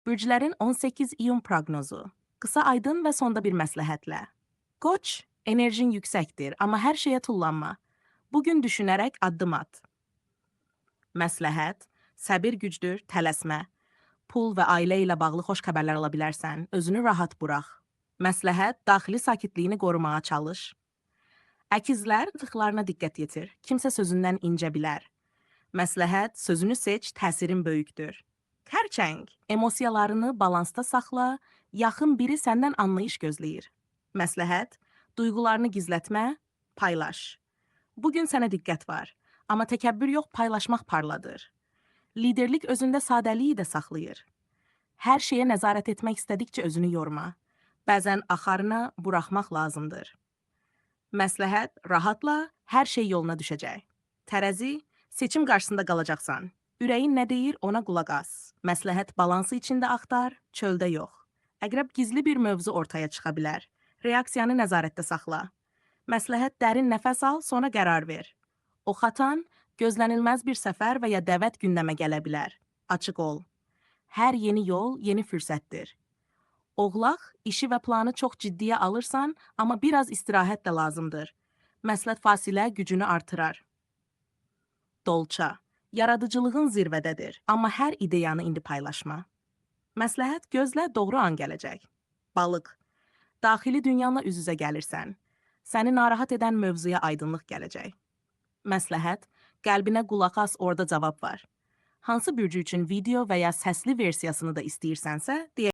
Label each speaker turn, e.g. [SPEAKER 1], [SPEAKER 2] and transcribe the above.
[SPEAKER 1] Bürclərin 18 iyun proqnozu. Qısa, aydın və sonda bir məsləhətlə. Qoç, enerjin yüksəkdir, amma hər şeyə tullanma. Bugün düşünərək addım at. Məsləhət, səbir gücdür, tələsmə. Pul və ailə ilə bağlı xoş xəbərlər ala bilərsən, özünü rahat burax. Məsləhət, daxili sakitliyini qorumağa çalış. Əkizlər, tıxlarına diqqət yetir, kimsə sözündən incə bilər. Məsləhət, sözünü seç, təsirin böyükdür. Xərçəng, emosiyalarını balansda saxla, yaxın biri səndən anlayış gözləyir. Məsləhət, duyğularını gizlətmə, paylaş. Bugün sənə diqqət var, amma təkəbbür yox, paylaşmaq parladır. Liderlik özündə sadəliyi də saxlayır. Hər şeyə nəzarət etmək istədikcə özünü yorma. Bəzən axarına buraxmaq lazımdır. Məsləhət, rahatla, hər şey yoluna düşəcək. Tərəzi, seçim qarşısında qalacaqsan. Ürəyin nə deyir, ona qulaq as. Məsləhət, balansı içində axtar, çöldə yox. Əqrəb, gizli bir mövzu ortaya çıxa bilər. Reaksiyanı nəzarətdə saxla. Məsləhət, dərin nəfəs al, sonra qərar ver. Oxatan, gözlənilməz bir səfər və ya dəvət gündəmə gələ bilər. Açıq ol. Hər yeni yol yeni fürsətdir. Oğlaq, işi və planı çox ciddiyə alırsan, amma biraz istirahət də lazımdır. Məsləhət, fasilə gücünü artırar. Dolça, yaradıcılığın zirvədədir, amma hər ideyanı indi paylaşma. Məsləhət, gözlə, doğru an gələcək. Balıq, daxili dünyanla üz-üzə gəlirsən. Səni narahat edən mövzuya aydınlıq gələcək. Məsləhət, qəlbinə qulaq as, orada cavab var. Hansı bürcü üçün video və ya səsli versiyasını da istəyirsənsə, deyə